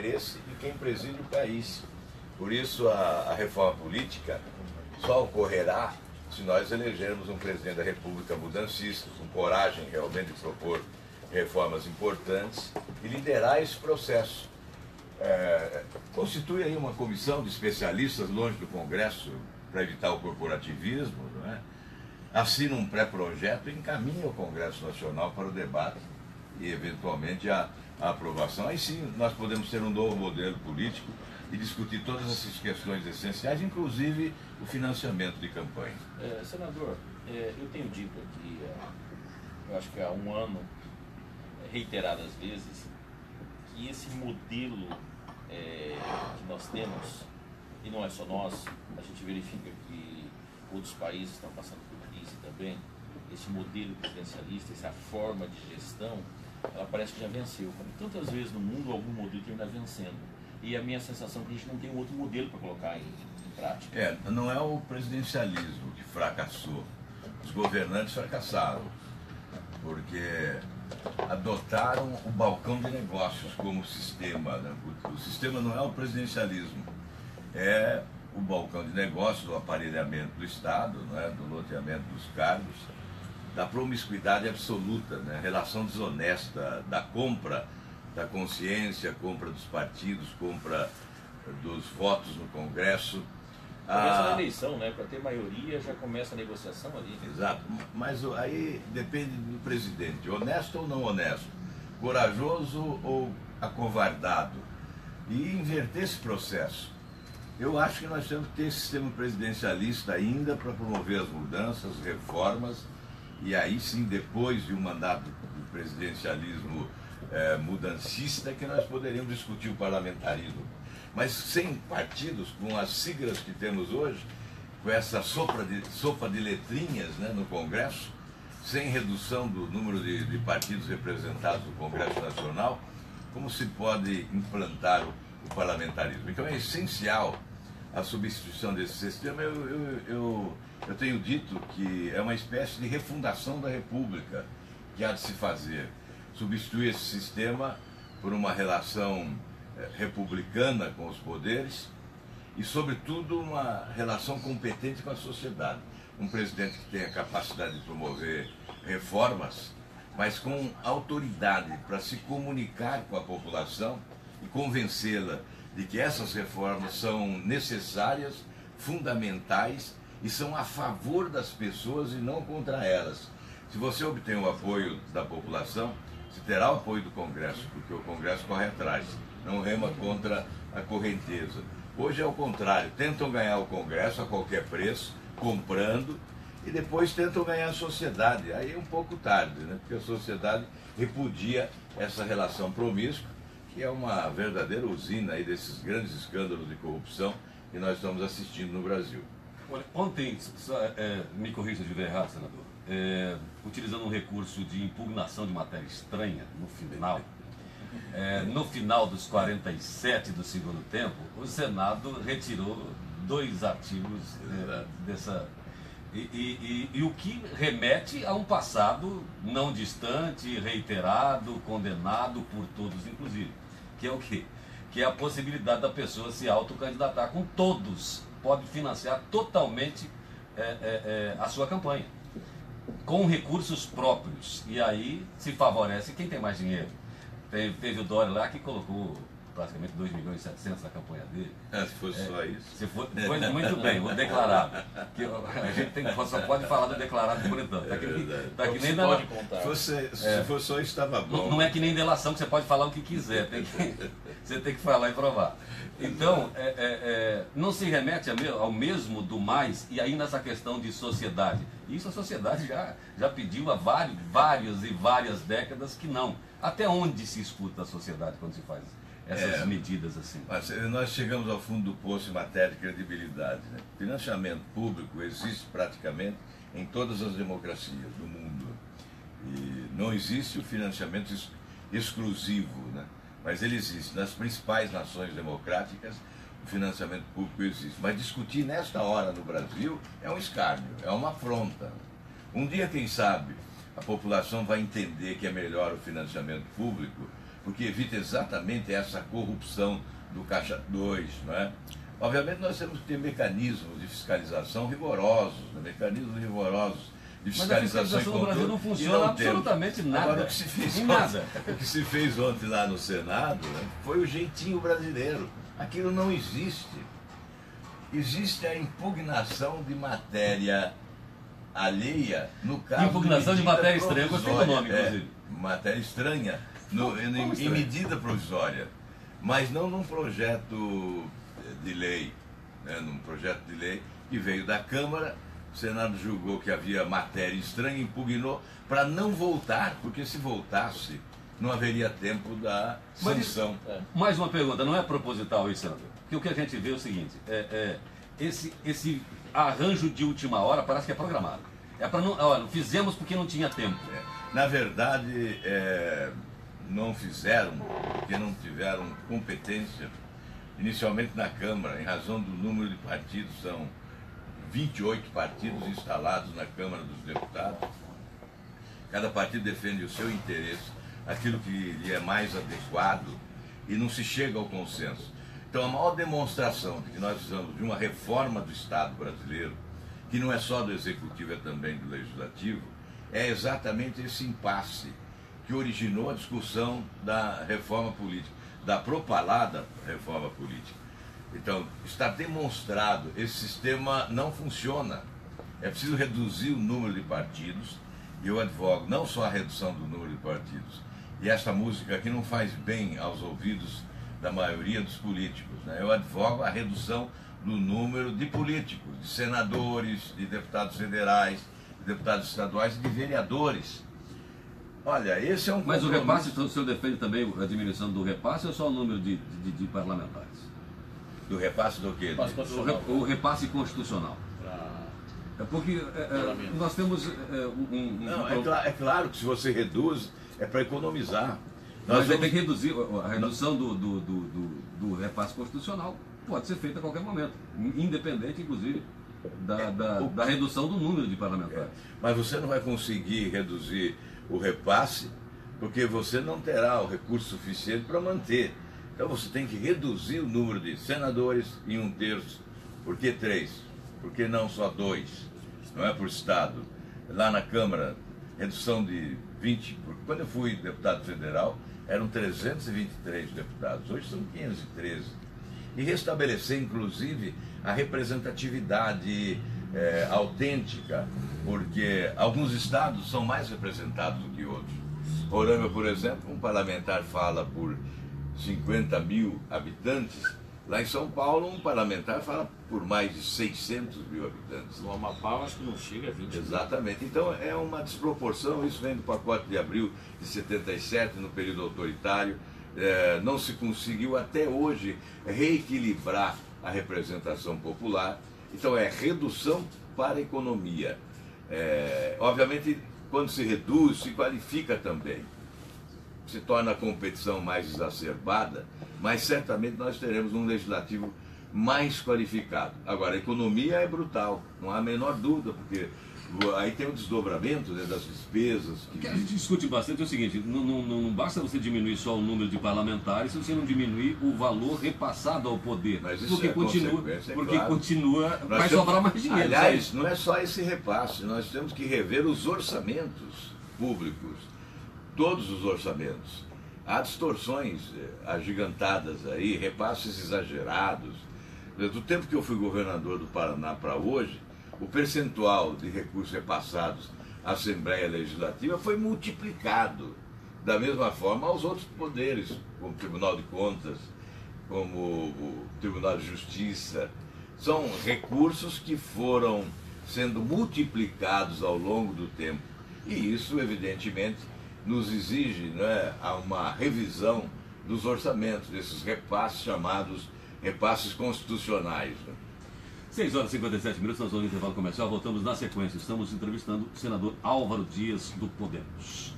interesse de quem preside o país. Por isso a reforma política só ocorrerá se nós elegermos um presidente da República mudancista, com coragem realmente de propor reformas importantes e liderar esse processo. Constitui aí uma comissão de especialistas longe do Congresso para evitar o corporativismo, não é? Assina um pré-projeto e encaminha o Congresso Nacional para o debate e, eventualmente, a aprovação. Aí sim nós podemos ter um novo modelo político e discutir todas essas questões essenciais, inclusive o financiamento de campanha. Senador, eu tenho dito aqui, eu acho que há um ano, reiteradas vezes, que esse modelo que nós temos, e não é só nós, a gente verifica que outros países estão passando por crise também, esse modelo presidencialista, essa forma de gestão, ela parece que já venceu. Como tantas vezes no mundo, algum modelo termina vencendo. E a minha sensação é que a gente não tem um outro modelo para colocar em prática. Não é o presidencialismo que fracassou. Os governantes fracassaram, porque adotaram o balcão de negócios como sistema, né? O sistema não é o presidencialismo, é o balcão de negócios, do aparelhamento do Estado, né? Do loteamento dos cargos, da promiscuidade absoluta, né? Relação desonesta, da compra da consciência, compra dos partidos, compra dos votos no Congresso. Começa na eleição, né? Para ter maioria já começa a negociação ali. Exato, mas aí depende do presidente, honesto ou não honesto, corajoso ou acovardado, e inverter esse processo. Eu acho que nós temos que ter esse sistema presidencialista ainda para promover as mudanças, reformas, e aí sim, depois de um mandato do presidencialismo mudancista, que nós poderíamos discutir o parlamentarismo. Mas sem partidos, com as siglas que temos hoje, com essa sopa de letrinhas, né, no Congresso, sem redução do número de partidos representados no Congresso Nacional, como se pode implantar o parlamentarismo? Então é essencial a substituição desse sistema. Eu tenho dito que é uma espécie de refundação da República que há de se fazer. Substituir esse sistema por uma relação republicana com os poderes e, sobretudo, uma relação competente com a sociedade. Um presidente que tenha capacidade de promover reformas, mas com autoridade para se comunicar com a população e convencê-la de que essas reformas são necessárias, fundamentais e são a favor das pessoas e não contra elas. Se você obtém o apoio da população, você terá o apoio do Congresso, porque o Congresso corre atrás, não rema contra a correnteza. Hoje é o contrário, tentam ganhar o Congresso a qualquer preço, comprando, e depois tentam ganhar a sociedade. Aí é um pouco tarde, né? Porque a sociedade repudia essa relação promíscua, que é uma verdadeira usina aí desses grandes escândalos de corrupção que nós estamos assistindo no Brasil. Olha, ontem, me corrija se eu estiver errado, senador, utilizando um recurso de impugnação de matéria estranha no final dos 47 do segundo tempo, o Senado retirou 2 artigos dessa... E o que remete a um passado não distante, reiterado, condenado por todos, inclusive, que é o quê? Que é a possibilidade da pessoa se autocandidatar com todos, pode financiar totalmente a sua campanha, com recursos próprios, e aí se favorece quem tem mais dinheiro. Teve o Dória lá que colocou praticamente 2,7 milhões na campanha dele. Se fosse só isso. Foi muito bem, o declarado. Que a gente só pode falar do declarado por enquanto. Tá que nem pode contar. Se fosse só isso, estava bom. Não é que nem delação que você pode falar o que quiser, você tem que falar e provar. Então, não se remete ao mesmo do mais, e aí nessa questão de sociedade. Isso a sociedade já pediu há várias décadas que não. Até onde se escuta a sociedade quando se faz essas medidas assim? Nós chegamos ao fundo do poço em matéria de credibilidade, né? Financiamento público existe praticamente em todas as democracias do mundo. E não existe o financiamento exclusivo, né? Mas ele existe. Nas principais nações democráticas, o financiamento público existe. Mas discutir nesta hora no Brasil é um escárnio, é uma afronta. Um dia, quem sabe, a população vai entender que é melhor o financiamento público porque evita exatamente essa corrupção do Caixa 2, não é? Obviamente nós temos que ter mecanismos de fiscalização rigorosos, né? Mecanismos rigorosos de fiscalização e no controle. Brasil não funciona absolutamente nada. Agora, o que se fez nada. o que se fez ontem lá no Senado, né, foi o jeitinho brasileiro. Aquilo não existe. Existe a impugnação de matéria alheia, no caso Impugnação de matéria estranha, gostei do nome, inclusive. Matéria estranha, em medida provisória, mas não num projeto de lei, né, num projeto de lei que veio da Câmara. O Senado julgou que havia matéria estranha, impugnou para não voltar, porque se voltasse não haveria tempo da sanção. Mais uma pergunta, não é proposital isso, senador? Porque o que a gente vê é o seguinte, esse arranjo de última hora parece que é programado. É para não, olha, fizemos porque não tinha tempo. Na verdade, não fizeram porque não tiveram competência. Inicialmente na Câmara, em razão do número de partidos, são 28 partidos instalados na Câmara dos Deputados. Cada partido defende o seu interesse, aquilo que lhe é mais adequado, e não se chega ao consenso. Então, a maior demonstração de que nós precisamos de uma reforma do Estado brasileiro, que não é só do Executivo, é também do Legislativo, é exatamente esse impasse que originou a discussão da reforma política, da propalada reforma política. Então, está demonstrado, esse sistema não funciona. É preciso reduzir o número de partidos, e eu advogo não só a redução do número de partidos, e essa música aqui não faz bem aos ouvidos da maioria dos políticos, né? Eu advogo a redução do número de políticos, de senadores, de deputados federais, de deputados estaduais e de vereadores. Olha, esse é um Mas compromisso. o repasse, o senhor defende também a diminuição do repasse ou só o número de parlamentares? Do repasse do quê? O repasse constitucional. É porque nós temos Não, é claro que se você reduz, é para economizar. Mas tem que reduzir, a redução do repasse constitucional pode ser feita a qualquer momento, independente, inclusive, da redução do número de parlamentares. Mas você não vai conseguir reduzir o repasse, porque você não terá o recurso suficiente para manter. Então você tem que reduzir o número de senadores em 1/3. Por que 3? Por que não só 2? Não é por Estado. Lá na Câmara, redução de 20. Quando eu fui deputado federal, eram 323 deputados. Hoje são 513. E restabelecer, inclusive, a representatividade autêntica, porque alguns estados são mais representados do que outros. Roraima, por exemplo, um parlamentar fala por 50 mil habitantes. Lá em São Paulo, um parlamentar fala por mais de 600 mil habitantes. No Amapá, eu acho que não chega a 20 Exatamente. Então, é uma desproporção. Isso vem do pacote de abril de 77, no período autoritário. Não se conseguiu até hoje reequilibrar a representação popular. Então, é redução para a economia. Obviamente, quando se reduz, se qualifica também. Se torna a competição mais exacerbada, mas certamente nós teremos um legislativo mais qualificado. Agora, a economia é brutal, não há a menor dúvida, porque aí tem o desdobramento, né, das despesas. O que a gente discute bastante é o seguinte, não basta você diminuir só o número de parlamentares se você não diminuir o valor repassado ao poder. Mas isso porque claro. Continua, vai sobrar mais dinheiro. Aliás, não é só esse repasse, nós temos que rever os orçamentos públicos, todos os orçamentos. Há distorções agigantadas aí, repasses exagerados. Do tempo que eu fui governador do Paraná para hoje, o percentual de recursos repassados à Assembleia Legislativa foi multiplicado. Da mesma forma aos outros poderes, como o Tribunal de Contas, como o Tribunal de Justiça. São recursos que foram sendo multiplicados ao longo do tempo. E isso, evidentemente, nos exige, né, uma revisão dos orçamentos, desses repasses chamados repasses constitucionais. 6h57, nós vamos no intervalo comercial, voltamos na sequência. Estamos entrevistando o senador Álvaro Dias, do Podemos.